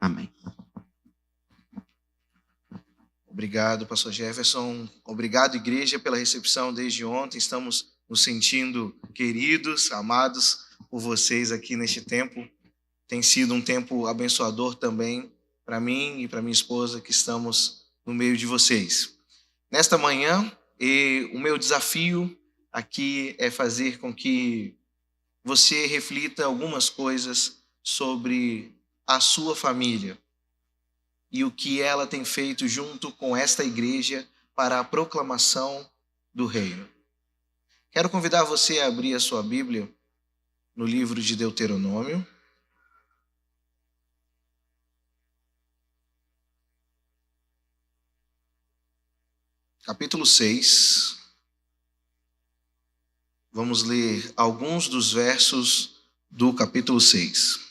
Amém. Obrigado, pastor Jefferson. Obrigado, igreja, pela recepção desde ontem. Estamos nos sentindo queridos, amados por vocês aqui neste tempo. Tem sido um tempo abençoador também para mim e para minha esposa, que estamos no meio de vocês. Nesta manhã, o meu desafio aqui é fazer com que você reflita algumas coisas sobre a sua família e o que ela tem feito junto com esta igreja para a proclamação do reino. Quero convidar você a abrir a sua Bíblia no livro de Deuteronômio. Capítulo 6. Vamos ler alguns dos versos do capítulo 6.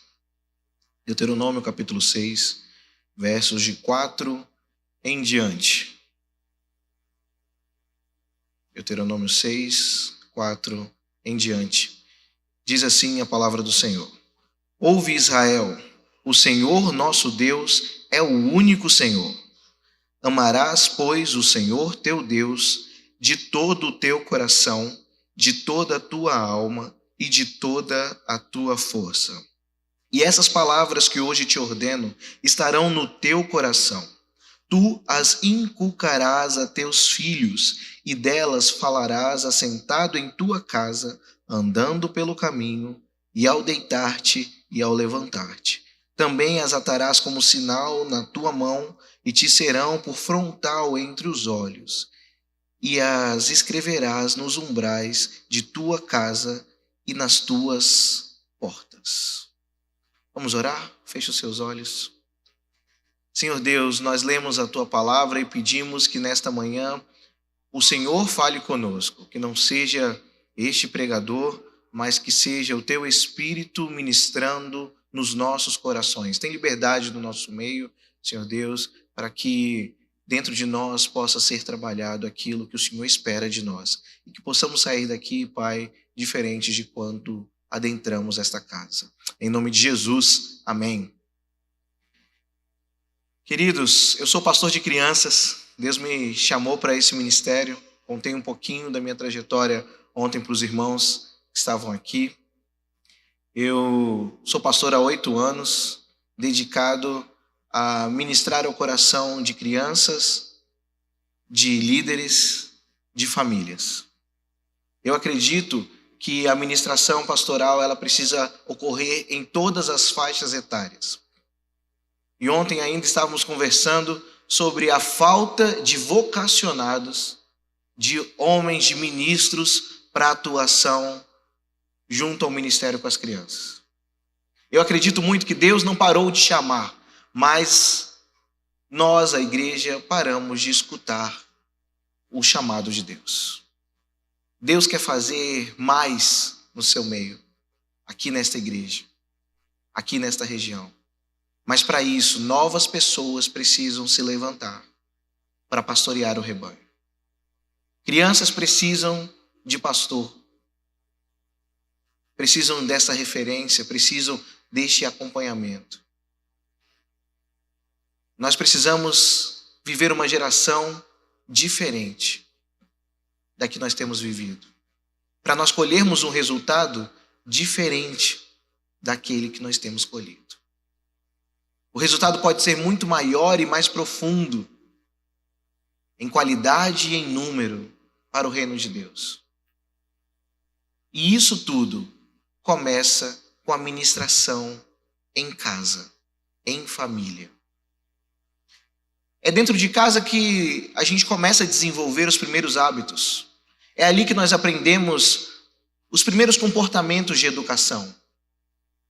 Deuteronômio, capítulo 6, versos de 4 em diante. Deuteronômio 6, 4 em diante. Diz assim a palavra do Senhor: Ouve, Israel, o Senhor nosso Deus é o único Senhor. Amarás, pois, o Senhor teu Deus de todo o teu coração, de toda a tua alma e de toda a tua força. E essas palavras que hoje te ordeno estarão no teu coração. Tu as inculcarás a teus filhos, e delas falarás assentado em tua casa, andando pelo caminho, e ao deitar-te e ao levantar-te. Também as atarás como sinal na tua mão, e te serão por frontal entre os olhos. E as escreverás nos umbrais de tua casa e nas tuas portas. Vamos orar? Feche os seus olhos. Senhor Deus, nós lemos a tua palavra e pedimos que nesta manhã o Senhor fale conosco, que não seja este pregador, mas que seja o teu Espírito ministrando nos nossos corações. Tem liberdade no nosso meio, Senhor Deus, para que dentro de nós possa ser trabalhado aquilo que o Senhor espera de nós. E que possamos sair daqui, Pai, diferentes de quando adentramos esta casa. Em nome de Jesus, amém. Queridos, eu sou pastor de crianças. Deus me chamou para esse ministério. Contei um pouquinho da minha trajetória ontem para os irmãos que estavam aqui. Eu sou pastor há 8 anos, dedicado a ministrar ao coração de crianças, de líderes, de famílias. Eu acredito que a ministração pastoral ela precisa ocorrer em todas as faixas etárias. E ontem ainda estávamos conversando sobre a falta de vocacionados, de homens, de ministros para atuação junto ao ministério com as crianças. Eu acredito muito que Deus não parou de chamar, mas nós, a igreja, paramos de escutar o chamado de Deus. Deus quer fazer mais no seu meio, aqui nesta igreja, aqui nesta região. Mas para isso, novas pessoas precisam se levantar para pastorear o rebanho. Crianças precisam de pastor, precisam dessa referência, precisam deste acompanhamento. Nós precisamos viver uma geração diferente da que nós temos vivido, para nós colhermos um resultado diferente daquele que nós temos colhido. O resultado pode ser muito maior e mais profundo, em qualidade e em número, para o reino de Deus. E isso tudo começa com a ministração em casa, em família. É dentro de casa que a gente começa a desenvolver os primeiros hábitos. É ali que nós aprendemos os primeiros comportamentos de educação.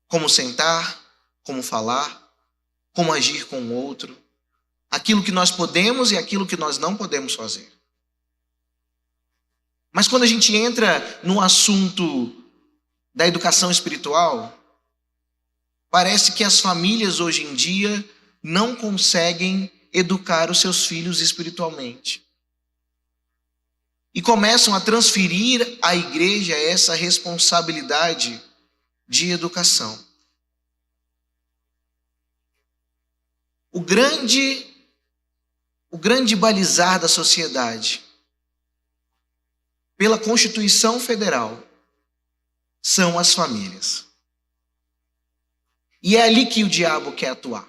Como sentar, como falar, como agir com o outro. Aquilo que nós podemos e aquilo que nós não podemos fazer. Mas quando a gente entra no assunto da educação espiritual, parece que as famílias hoje em dia não conseguem educar os seus filhos espiritualmente. E começam a transferir à igreja essa responsabilidade de educação. o grande balizar da sociedade, pela Constituição Federal, são as famílias. E é ali que o diabo quer atuar.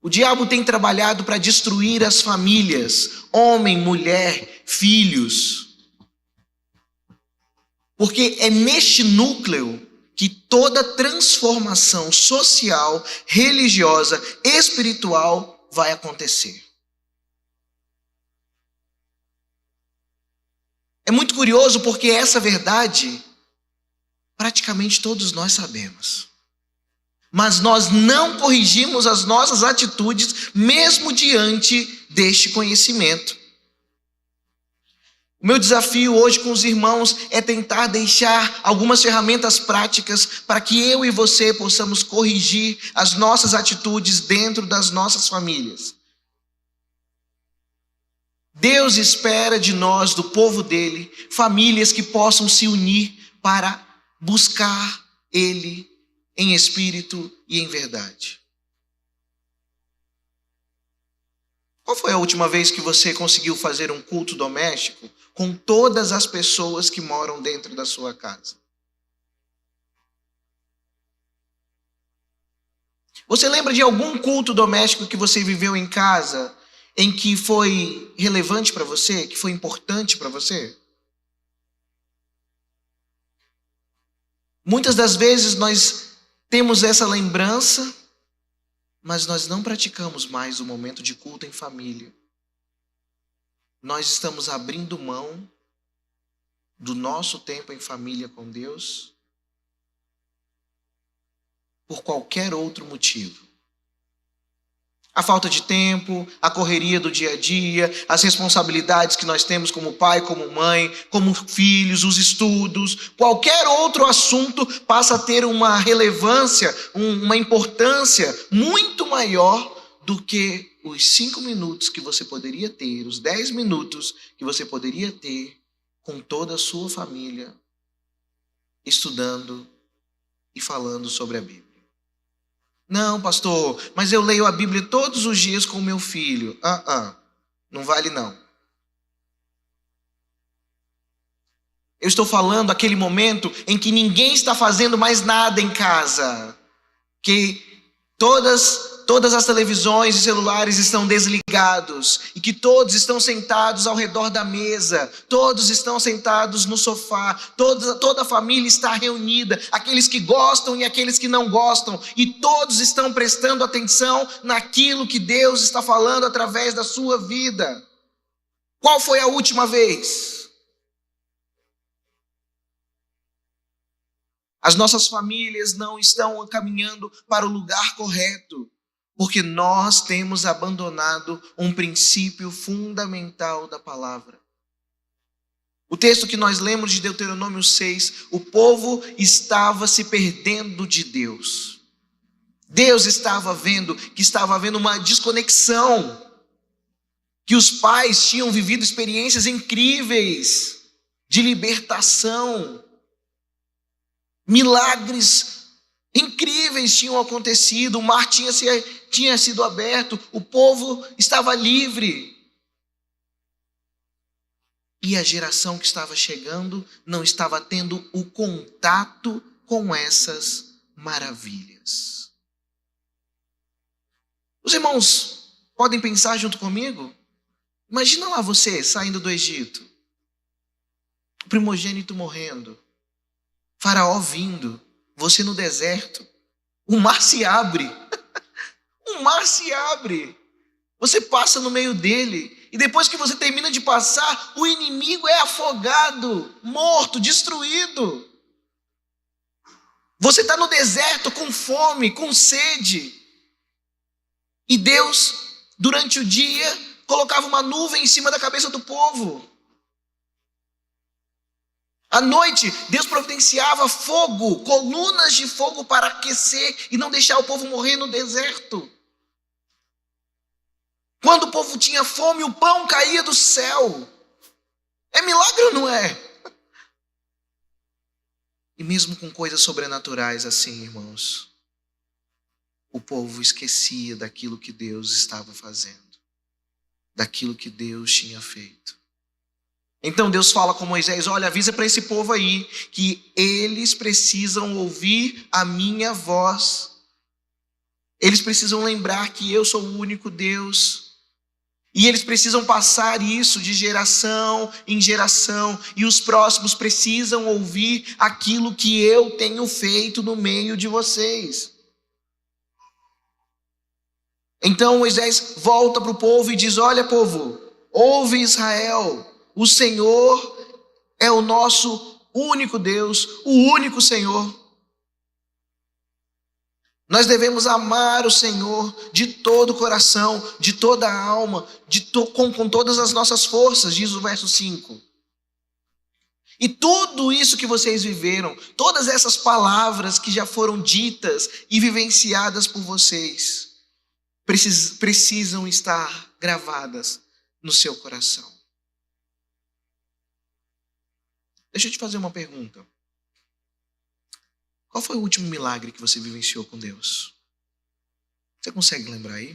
O diabo tem trabalhado para destruir as famílias, homem, mulher, filhos. Porque é neste núcleo que toda transformação social, religiosa, espiritual vai acontecer. É muito curioso porque essa verdade praticamente todos nós sabemos. Mas nós não corrigimos as nossas atitudes mesmo diante deste conhecimento. O meu desafio hoje com os irmãos é tentar deixar algumas ferramentas práticas para que eu e você possamos corrigir as nossas atitudes dentro das nossas famílias. Deus espera de nós, do povo dele, famílias que possam se unir para buscar ele em espírito e em verdade. Qual foi a última vez que você conseguiu fazer um culto doméstico com todas as pessoas que moram dentro da sua casa? Você lembra de algum culto doméstico que você viveu em casa em que foi relevante para você, que foi importante para você? Muitas das vezes nós temos essa lembrança, mas nós não praticamos mais o momento de culto em família. Nós estamos abrindo mão do nosso tempo em família com Deus por qualquer outro motivo. A falta de tempo, a correria do dia a dia, as responsabilidades que nós temos como pai, como mãe, como filhos, os estudos, qualquer outro assunto passa a ter uma relevância, uma importância muito maior do que os 5 minutos que você poderia ter, os 10 minutos que você poderia ter com toda a sua família, estudando e falando sobre a Bíblia. Não, pastor, mas eu leio a Bíblia todos os dias com o meu filho. Não vale não. Eu estou falando aquele momento em que ninguém está fazendo mais nada em casa. Que todas as televisões e celulares estão desligados e que todos estão sentados ao redor da mesa, todos estão sentados no sofá, toda a família está reunida, aqueles que gostam e aqueles que não gostam, e todos estão prestando atenção naquilo que Deus está falando através da sua vida. Qual foi a última vez? As nossas famílias não estão caminhando para o lugar correto, porque nós temos abandonado um princípio fundamental da palavra. O texto que nós lemos de Deuteronômio 6, o povo estava se perdendo de Deus. Deus estava vendo que estava havendo uma desconexão, que os pais tinham vivido experiências incríveis de libertação, milagres incríveis tinham acontecido, o mar tinha sido aberto, o povo estava livre. E a geração que estava chegando não estava tendo o contato com essas maravilhas. Os irmãos podem pensar junto comigo? Imagina lá você saindo do Egito, o primogênito morrendo, Faraó vindo, você no deserto, o mar se abre, o mar se abre, você passa no meio dele, e depois que você termina de passar, o inimigo é afogado, morto, destruído. Você está no deserto com fome, com sede, e Deus, durante o dia, colocava uma nuvem em cima da cabeça do povo. À noite, Deus providenciava fogo, colunas de fogo para aquecer e não deixar o povo morrer no deserto. Quando o povo tinha fome, o pão caía do céu. É milagre ou não é? E mesmo com coisas sobrenaturais assim, irmãos, o povo esquecia daquilo que Deus estava fazendo, daquilo que Deus tinha feito. Então Deus fala com Moisés: olha, avisa para esse povo aí que eles precisam ouvir a minha voz. Eles precisam lembrar que eu sou o único Deus. E eles precisam passar isso de geração em geração. E os próximos precisam ouvir aquilo que eu tenho feito no meio de vocês. Então Moisés volta para o povo e diz: olha, povo, ouve Israel, o Senhor é o nosso único Deus, o único Senhor. Nós devemos amar o Senhor de todo o coração, de toda a alma, com todas as nossas forças, diz o verso 5. E tudo isso que vocês viveram, todas essas palavras que já foram ditas e vivenciadas por vocês, precisam estar gravadas no seu coração. Deixa eu te fazer uma pergunta. Qual foi o último milagre que você vivenciou com Deus? Você consegue lembrar aí?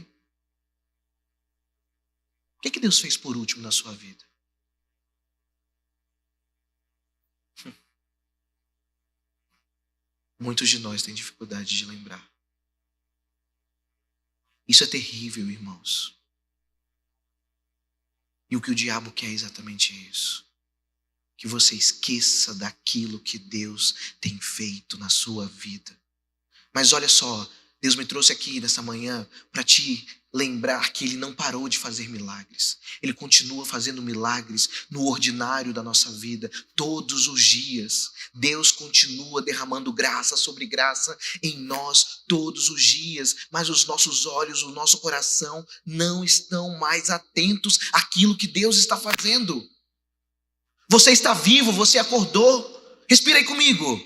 O que Deus fez por último na sua vida? Muitos de nós têm dificuldade de lembrar. Isso é terrível, irmãos. E o que o diabo quer é exatamente isso. Que você esqueça daquilo que Deus tem feito na sua vida. Mas olha só, Deus me trouxe aqui nessa manhã para te lembrar que Ele não parou de fazer milagres. Ele continua fazendo milagres no ordinário da nossa vida, todos os dias. Deus continua derramando graça sobre graça em nós todos os dias. Mas os nossos olhos, o nosso coração não estão mais atentos àquilo que Deus está fazendo. Você está vivo, você acordou. Respira aí comigo.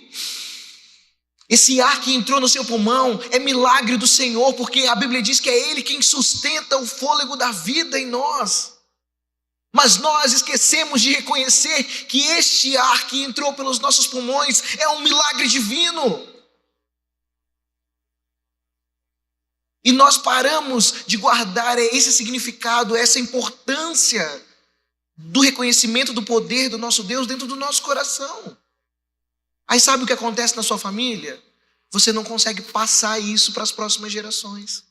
Esse ar que entrou no seu pulmão é milagre do Senhor, porque a Bíblia diz que é Ele quem sustenta o fôlego da vida em nós. Mas nós esquecemos de reconhecer que este ar que entrou pelos nossos pulmões é um milagre divino. E nós paramos de guardar esse significado, essa importância do reconhecimento do poder do nosso Deus dentro do nosso coração. Aí sabe o que acontece na sua família? Você não consegue passar isso para as próximas gerações.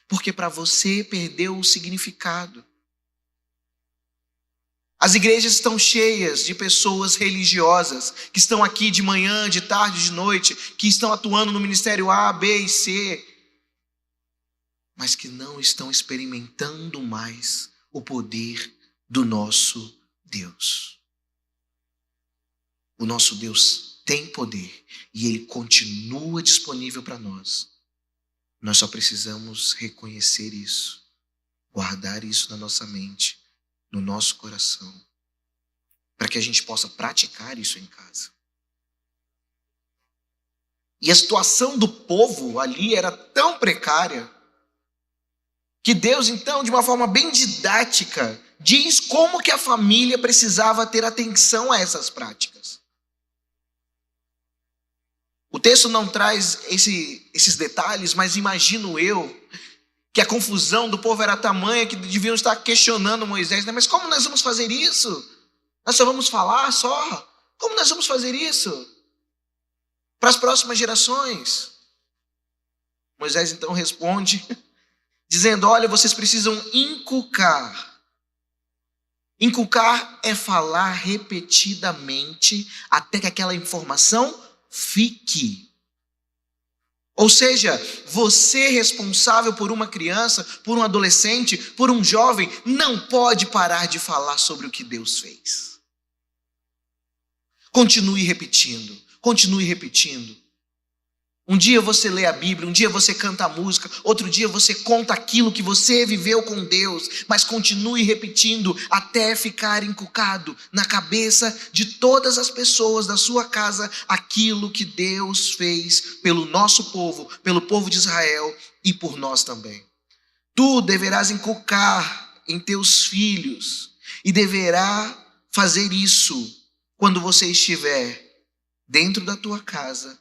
Porque para você perdeu o significado. As igrejas estão cheias de pessoas religiosas que estão aqui de manhã, de tarde, de noite, que estão atuando no ministério A, B e C, mas que não estão experimentando mais o poder do nosso Deus. O nosso Deus tem poder e Ele continua disponível para nós. Nós só precisamos reconhecer isso, guardar isso na nossa mente, no nosso coração, para que a gente possa praticar isso em casa. E a situação do povo ali era tão precária que Deus, então, de uma forma bem didática, diz como que a família precisava ter atenção a essas práticas. O texto não traz esses detalhes, mas imagino eu que a confusão do povo era tamanha que deviam estar questionando Moisés, né? Mas como nós vamos fazer isso? Nós só vamos falar só? Como nós vamos fazer isso? Para as próximas gerações? Moisés então responde, dizendo: olha, vocês precisam inculcar. Inculcar é falar repetidamente até que aquela informação fique. Ou seja, você responsável por uma criança, por um adolescente, por um jovem, não pode parar de falar sobre o que Deus fez. Continue repetindo, continue repetindo. Um dia você lê a Bíblia, um dia você canta a música, outro dia você conta aquilo que você viveu com Deus, mas continue repetindo até ficar inculcado na cabeça de todas as pessoas da sua casa aquilo que Deus fez pelo nosso povo, pelo povo de Israel e por nós também. Tu deverás inculcar em teus filhos e deverá fazer isso quando você estiver dentro da tua casa,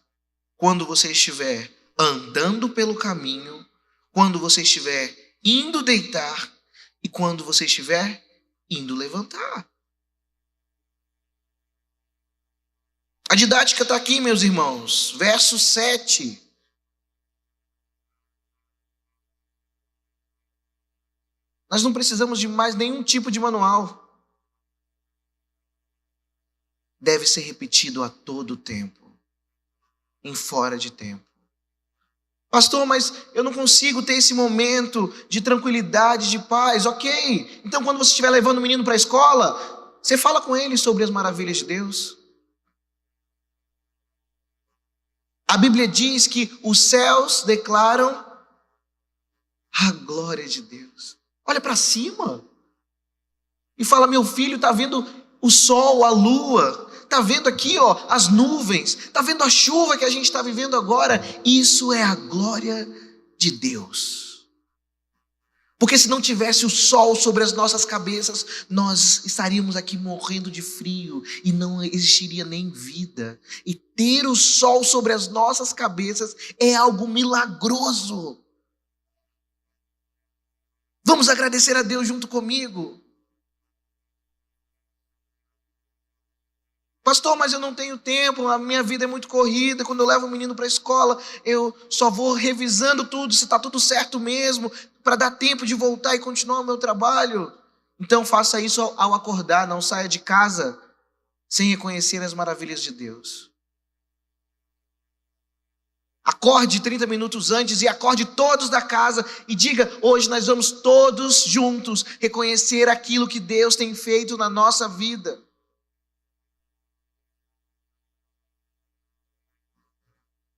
quando você estiver andando pelo caminho, quando você estiver indo deitar e quando você estiver indo levantar. A didática está aqui, meus irmãos. Verso 7. Nós não precisamos de mais nenhum tipo de manual. Deve ser repetido a todo tempo, em fora de tempo. Pastor, mas eu não consigo ter esse momento de tranquilidade, de paz. Ok, então quando você estiver levando o menino para a escola, você fala com ele sobre as maravilhas de Deus. A Bíblia diz que os céus declaram a glória de Deus. Olha para cima e fala: meu filho, está vendo o sol, a lua, está vendo aqui as nuvens, está vendo a chuva que a gente está vivendo agora? Isso é a glória de Deus. Porque se não tivesse o sol sobre as nossas cabeças, nós estaríamos aqui morrendo de frio e não existiria nem vida. E ter o sol sobre as nossas cabeças é algo milagroso. Vamos agradecer a Deus junto comigo. Pastor, mas eu não tenho tempo, a minha vida é muito corrida. Quando eu levo o menino para a escola, eu só vou revisando tudo, se está tudo certo mesmo, para dar tempo de voltar e continuar o meu trabalho. Então faça isso ao acordar, não saia de casa sem reconhecer as maravilhas de Deus. Acorde 30 minutos antes e acorde todos da casa e diga: hoje nós vamos todos juntos reconhecer aquilo que Deus tem feito na nossa vida.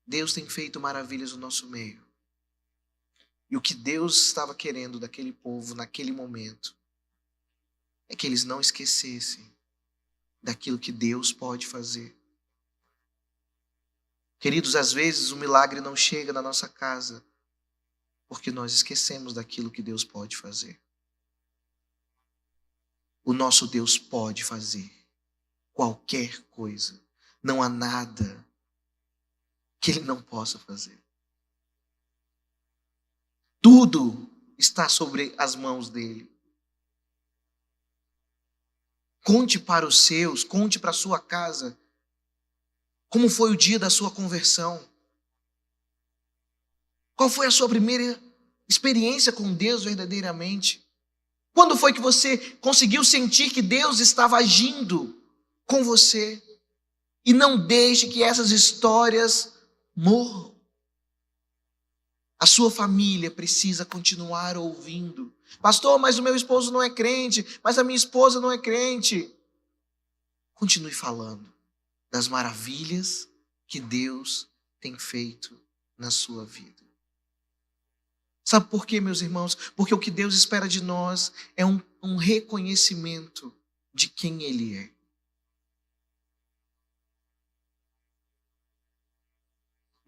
Deus tem feito maravilhas no nosso meio. E o que Deus estava querendo daquele povo naquele momento é que eles não esquecessem daquilo que Deus pode fazer. Queridos, às vezes o milagre não chega na nossa casa porque nós esquecemos daquilo que Deus pode fazer. O nosso Deus pode fazer qualquer coisa. Não há nada que Ele não possa fazer. Tudo está sobre as mãos dEle. Conte para os seus, conte para a sua casa, como foi o dia da sua conversão. Qual foi a sua primeira experiência com Deus verdadeiramente? Quando foi que você conseguiu sentir que Deus estava agindo com você? E não deixe que essas histórias morram. A sua família precisa continuar ouvindo. Pastor, mas o meu esposo não é crente, mas a minha esposa não é crente. Continue falando das maravilhas que Deus tem feito na sua vida. Sabe por quê, meus irmãos? Porque o que Deus espera de nós é um reconhecimento de quem Ele é.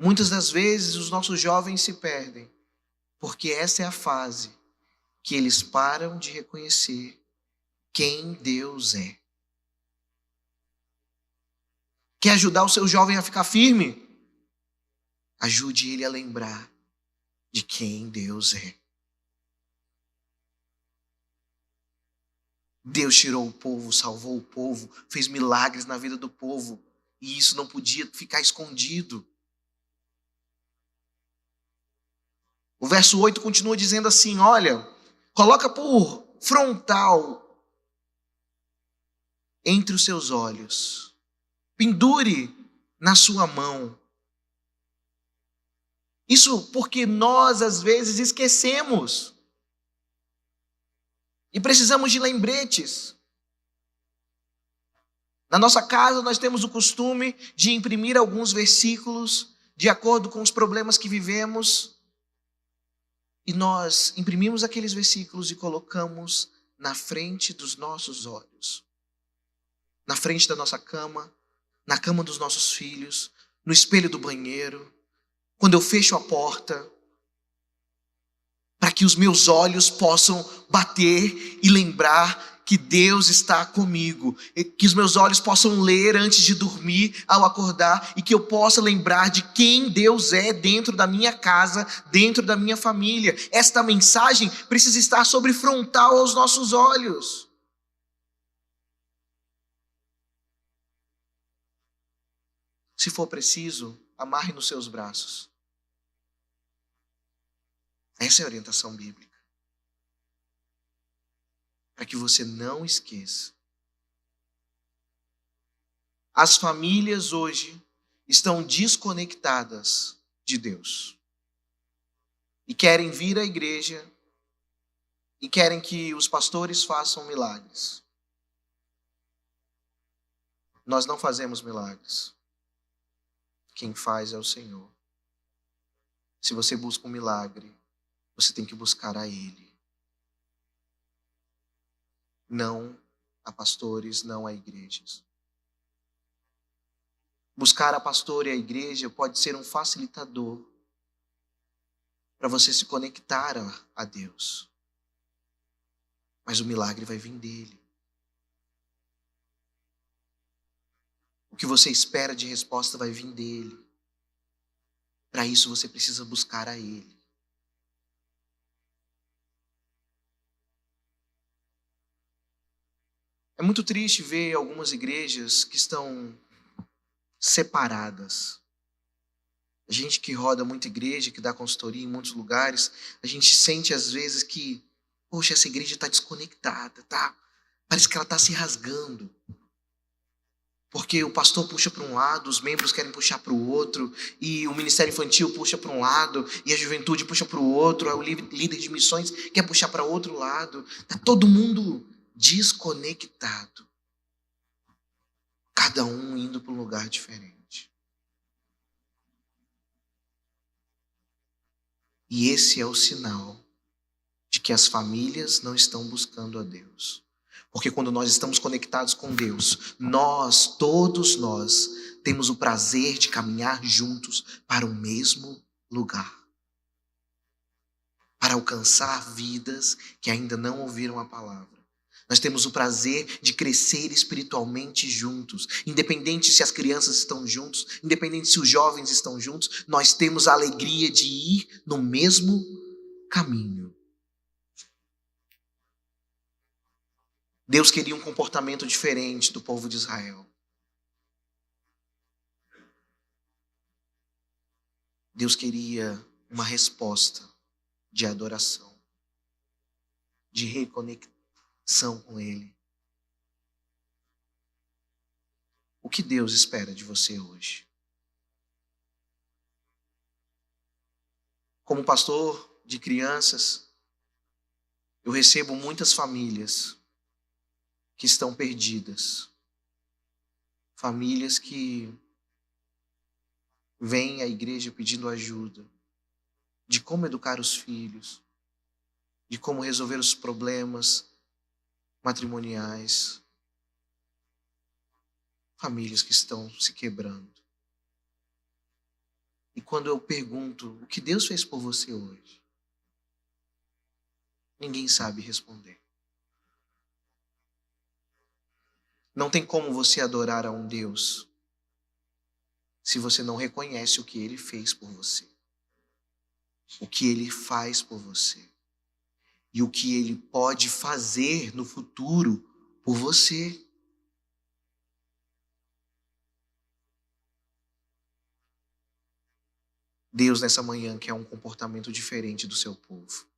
Muitas das vezes os nossos jovens se perdem, porque essa é a fase que eles param de reconhecer quem Deus é. Quer ajudar o seu jovem a ficar firme? Ajude ele a lembrar de quem Deus é. Deus tirou o povo, salvou o povo, fez milagres na vida do povo, e isso não podia ficar escondido. O verso 8 continua dizendo assim: olha, coloca por frontal entre os seus olhos, pendure na sua mão. Isso porque nós às vezes esquecemos e precisamos de lembretes. Na nossa casa nós temos o costume de imprimir alguns versículos de acordo com os problemas que vivemos. E nós imprimimos aqueles versículos e colocamos na frente dos nossos olhos. Na frente da nossa cama, na cama dos nossos filhos, no espelho do banheiro, quando eu fecho a porta, para que os meus olhos possam bater e lembrar que Deus está comigo, e que os meus olhos possam ler antes de dormir, ao acordar, e que eu possa lembrar de quem Deus é dentro da minha casa, dentro da minha família. Esta mensagem precisa estar sobre frontal aos nossos olhos. Se for preciso, amarre nos seus braços. Essa é a orientação bíblica. Para que você não esqueça. As famílias hoje estão desconectadas de Deus. E querem vir à igreja e querem que os pastores façam milagres. Nós não fazemos milagres. Quem faz é o Senhor. Se você busca um milagre, você tem que buscar a Ele. Não a pastores, não a igrejas. Buscar a pastor e a igreja pode ser um facilitador para você se conectar a Deus. Mas o milagre vai vir dele. O que você espera de resposta vai vir dele. Para isso você precisa buscar a Ele. É muito triste ver algumas igrejas que estão separadas. A gente que roda muita igreja, que dá consultoria em muitos lugares, a gente sente às vezes que, poxa, essa igreja está desconectada, tá? Parece que ela está se rasgando. Porque o pastor puxa para um lado, os membros querem puxar para o outro, e o ministério infantil puxa para um lado, e a juventude puxa para o outro, o líder de missões quer puxar para outro lado. Está todo mundo desconectado. Cada um indo para um lugar diferente. E esse é o sinal de que as famílias não estão buscando a Deus. Porque quando nós estamos conectados com Deus, todos nós, temos o prazer de caminhar juntos para o mesmo lugar. Para alcançar vidas que ainda não ouviram a palavra. Nós temos o prazer de crescer espiritualmente juntos. Independente se as crianças estão juntos, independente se os jovens estão juntos, nós temos a alegria de ir no mesmo caminho. Deus queria um comportamento diferente do povo de Israel. Deus queria uma resposta de adoração, de reconexão com Ele. O que Deus espera de você hoje? Como pastor de crianças, eu recebo muitas famílias que estão perdidas. Famílias que vêm à igreja pedindo ajuda de como educar os filhos, de como resolver os problemas matrimoniais. Famílias que estão se quebrando. E quando eu pergunto o que Deus fez por você hoje, ninguém sabe responder. Não tem como você adorar a um Deus se você não reconhece o que Ele fez por você, o que Ele faz por você e o que Ele pode fazer no futuro por você. Deus nessa manhã quer um comportamento diferente do seu povo.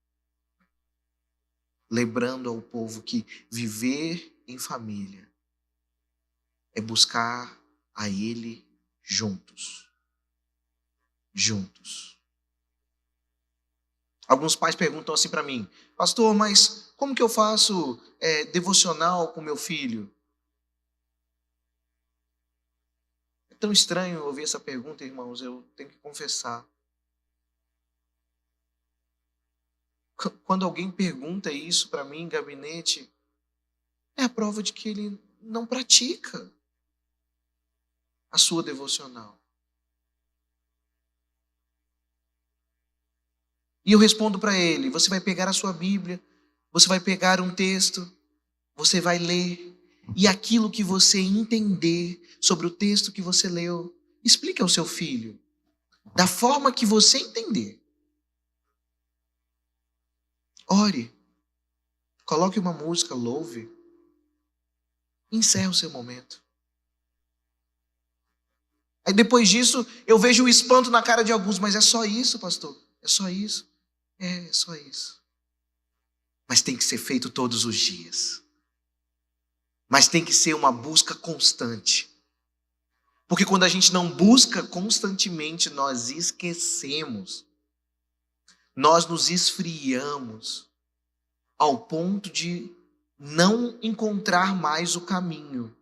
Lembrando ao povo que viver em família é buscar a Ele juntos. Juntos. Alguns pais perguntam assim para mim: pastor, mas como que eu faço devocional com meu filho? É tão estranho ouvir essa pergunta, irmãos, eu tenho que confessar. Quando alguém pergunta isso para mim em gabinete, é a prova de que ele não pratica a sua devocional. E eu respondo para ele: você vai pegar a sua Bíblia, você vai pegar um texto Você vai ler e aquilo que você entender sobre o texto que você leu, explique ao seu filho da forma que você entender. Ore, coloque uma música, louve, encerre o seu momento. Aí depois disso, eu vejo o espanto na cara de alguns, mas é só isso, pastor? É só isso? É só isso. Mas tem que ser feito todos os dias. Mas tem que ser uma busca constante. Porque quando a gente não busca constantemente, nós esquecemos. Nós nos esfriamos ao ponto de não encontrar mais o caminho.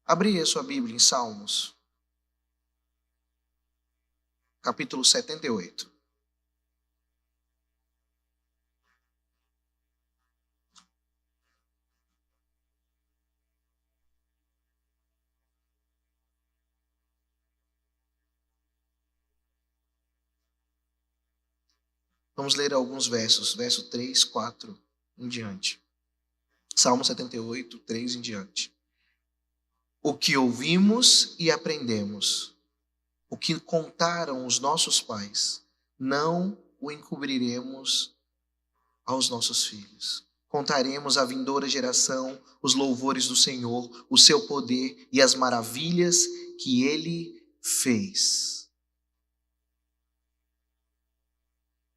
Abri a sua Bíblia em Salmos, capítulo 78. Vamos ler alguns versos, verso 3, 4 em diante. Salmo 78, 3 em diante. O que ouvimos e aprendemos, o que contaram os nossos pais, não o encobriremos aos nossos filhos. Contaremos à vindoura geração os louvores do Senhor, o seu poder e as maravilhas que ele fez.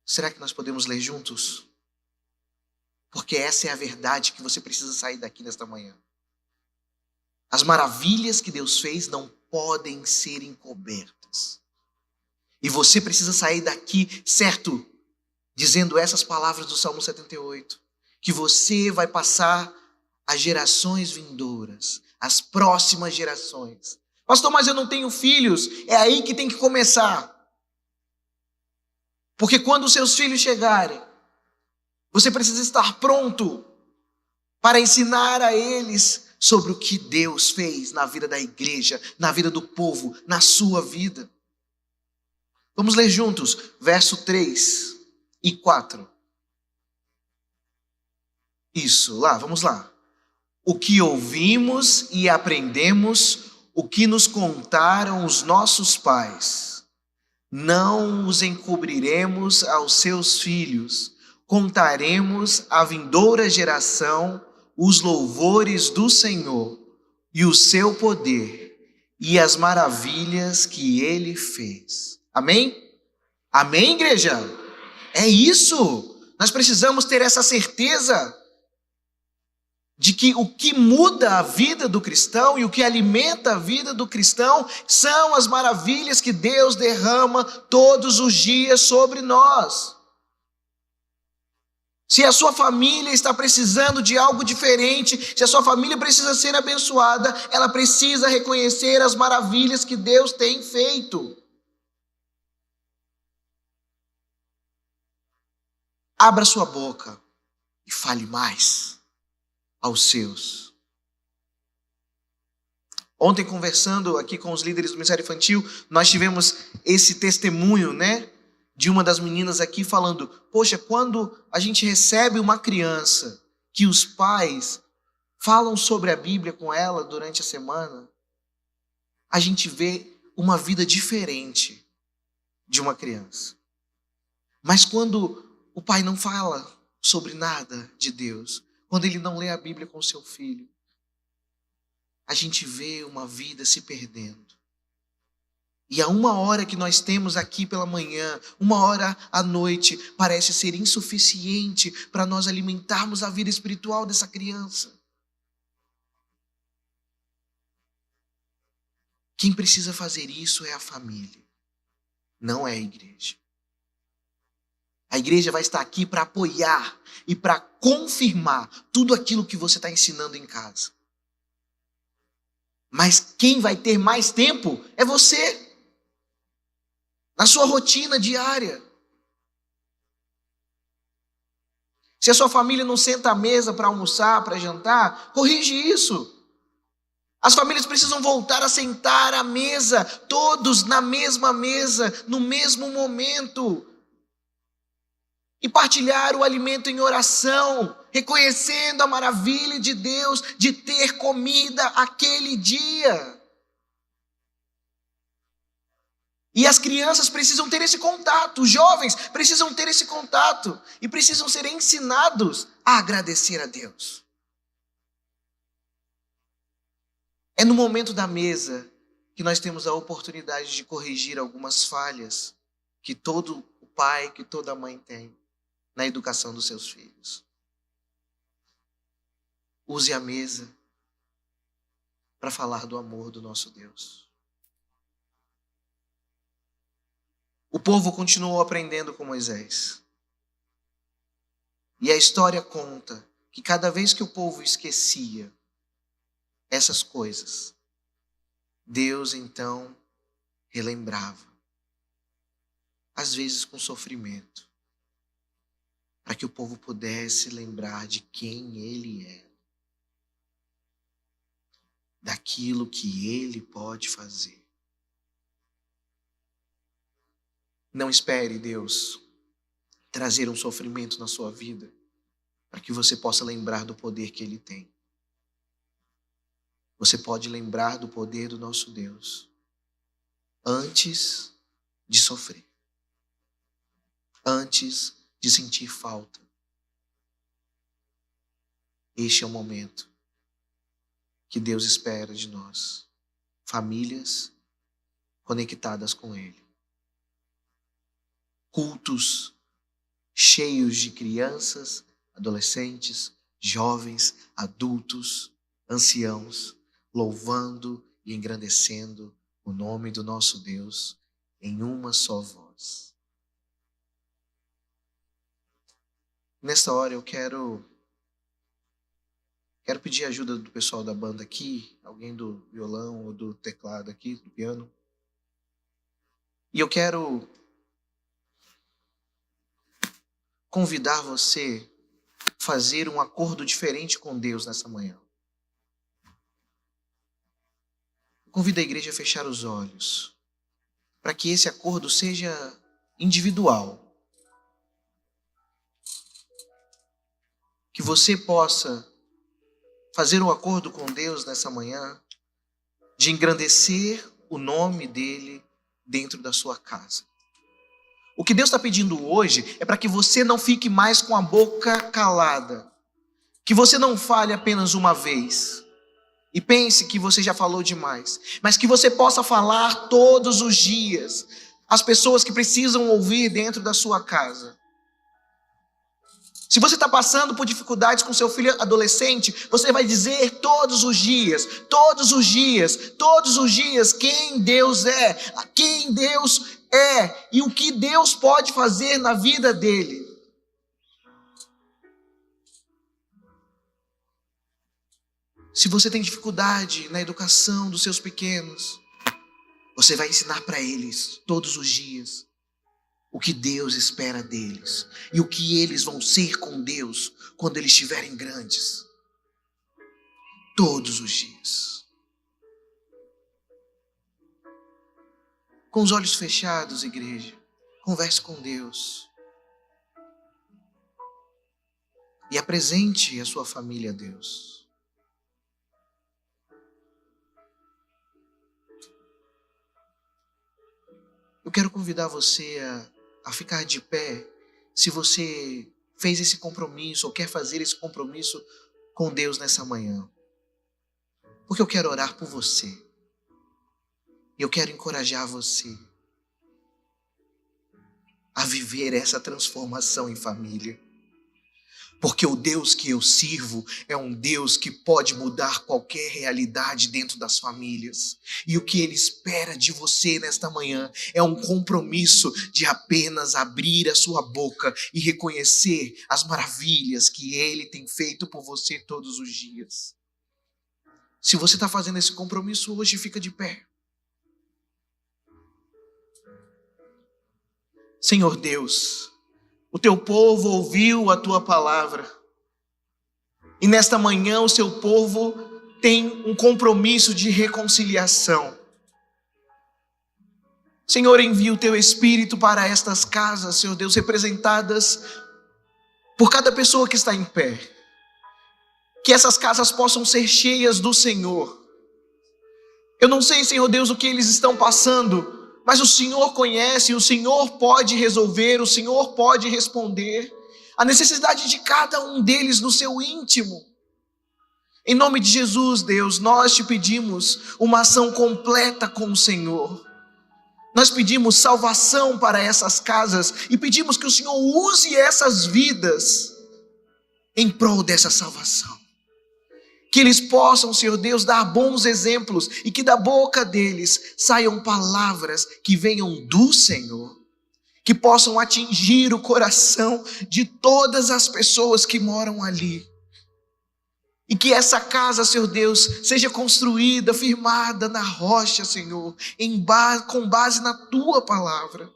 Será que nós podemos ler juntos? Porque essa é a verdade que você precisa sair daqui nesta manhã. As maravilhas que Deus fez não podem ser encobertas. E você precisa sair daqui, certo? Dizendo essas palavras do Salmo 78. Que você vai passar às gerações vindouras, às próximas gerações. Pastor, mas eu não tenho filhos. É aí que tem que começar. Porque quando os seus filhos chegarem, você precisa estar pronto para ensinar a eles sobre o que Deus fez na vida da igreja, na vida do povo, na sua vida. Vamos ler juntos, verso 3 e 4. Isso, vamos lá. O que ouvimos e aprendemos, o que nos contaram os nossos pais, não os encobriremos aos seus filhos, contaremos à vindoura geração os louvores do Senhor e o seu poder e as maravilhas que ele fez. Amém? Amém, igreja? É isso. Nós precisamos ter essa certeza de que o que muda a vida do cristão e o que alimenta a vida do cristão são as maravilhas que Deus derrama todos os dias sobre nós. Se a sua família está precisando de algo diferente, se a sua família precisa ser abençoada, ela precisa reconhecer as maravilhas que Deus tem feito. Abra sua boca e fale mais aos seus. Ontem, conversando aqui com os líderes do Ministério Infantil, nós tivemos esse testemunho, de uma das meninas aqui falando, poxa, quando a gente recebe uma criança que os pais falam sobre a Bíblia com ela durante a semana, a gente vê uma vida diferente de uma criança. Mas quando o pai não fala sobre nada de Deus, quando ele não lê a Bíblia com o seu filho, a gente vê uma vida se perdendo. E a uma hora que nós temos aqui pela manhã, uma hora à noite, parece ser insuficiente para nós alimentarmos a vida espiritual dessa criança. Quem precisa fazer isso é a família, não é a igreja. A igreja vai estar aqui para apoiar e para confirmar tudo aquilo que você está ensinando em casa. Mas quem vai ter mais tempo é você. Na sua rotina diária. Se a sua família não senta à mesa para almoçar, para jantar, corrige isso. As famílias precisam voltar a sentar à mesa, todos na mesma mesa, no mesmo momento. e partilhar o alimento em oração, reconhecendo a maravilha de Deus de ter comida aquele dia. E as crianças precisam ter esse contato, os jovens precisam ter esse contato e precisam ser ensinados a agradecer a Deus. É no momento da mesa que nós temos a oportunidade de corrigir algumas falhas que todo o pai, que toda mãe tem na educação dos seus filhos. Use a mesa para falar do amor do nosso Deus. O povo continuou aprendendo com Moisés. E a história conta que cada vez que o povo esquecia essas coisas, Deus então relembrava, às vezes com sofrimento, para que o povo pudesse lembrar de quem ele é, daquilo que ele pode fazer. Não espere Deus trazer um sofrimento na sua vida para que você possa lembrar do poder que Ele tem. Você pode lembrar do poder do nosso Deus antes de sofrer, antes de sentir falta. Este é o momento que Deus espera de nós, famílias conectadas com Ele. Cultos cheios de crianças, adolescentes, jovens, adultos, anciãos, louvando e engrandecendo o nome do nosso Deus em uma só voz. Nesta hora eu quero pedir a ajuda do pessoal da banda aqui, alguém do violão ou do teclado aqui, do piano. E eu quero convidar você a fazer um acordo diferente com Deus nessa manhã. Convido a igreja a fechar os olhos, para que esse acordo seja individual. Que você possa fazer um acordo com Deus nessa manhã, de engrandecer o nome dele dentro da sua casa. O que Deus está pedindo hoje é para que você não fique mais com a boca calada. Que você não fale apenas uma vez e pense que você já falou demais. Mas que você possa falar todos os dias às pessoas que precisam ouvir dentro da sua casa. Se você está passando por dificuldades com seu filho adolescente, você vai dizer todos os dias, todos os dias, todos os dias quem Deus é, quem Deus é e o que Deus pode fazer na vida dele. Se você tem dificuldade na educação dos seus pequenos, você vai ensinar para eles todos os dias o que Deus espera deles e o que eles vão ser com Deus quando eles estiverem grandes. Todos os dias. Com os olhos fechados, igreja, converse com Deus. E apresente a sua família a Deus. Eu quero convidar você a ficar de pé, se você fez esse compromisso ou quer fazer esse compromisso com Deus nessa manhã. Porque eu quero orar por você. Eu quero encorajar você a viver essa transformação em família. Porque o Deus que eu sirvo é um Deus que pode mudar qualquer realidade dentro das famílias. E o que Ele espera de você nesta manhã é um compromisso de apenas abrir a sua boca e reconhecer as maravilhas que Ele tem feito por você todos os dias. Se você está fazendo esse compromisso hoje, fica de pé. Senhor Deus, o teu povo ouviu a tua palavra. E nesta manhã o seu povo tem um compromisso de reconciliação. Senhor, envia o teu Espírito para estas casas, Senhor Deus, representadas por cada pessoa que está em pé, que essas casas possam ser cheias do Senhor. Eu não sei, Senhor Deus, o que eles estão passando, mas o Senhor conhece, o Senhor pode resolver, o Senhor pode responder a necessidade de cada um deles no seu íntimo. Em nome de Jesus, Deus, nós te pedimos uma ação completa com o Senhor. Nós pedimos salvação para essas casas e pedimos que o Senhor use essas vidas em prol dessa salvação. Que eles possam, Senhor Deus, dar bons exemplos e que da boca deles saiam palavras que venham do Senhor, que possam atingir o coração de todas as pessoas que moram ali. E que essa casa, Senhor Deus, seja construída, firmada na rocha, Senhor, com base na Tua palavra.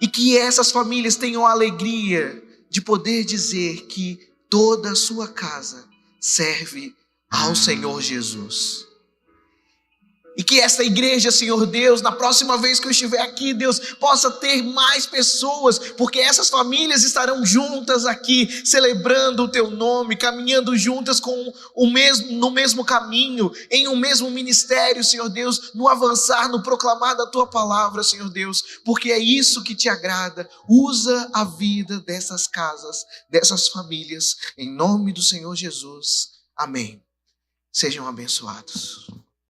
E que essas famílias tenham a alegria de poder dizer que toda a sua casa serve ao Senhor Jesus. E que esta igreja, Senhor Deus, na próxima vez que eu estiver aqui, Deus, possa ter mais pessoas, porque essas famílias estarão juntas aqui, celebrando o Teu nome, caminhando juntas no mesmo caminho, em um mesmo ministério, Senhor Deus, no avançar, no proclamar da Tua palavra, Senhor Deus, porque é isso que Te agrada. Usa a vida dessas casas, dessas famílias, em nome do Senhor Jesus. Amém. Sejam abençoados.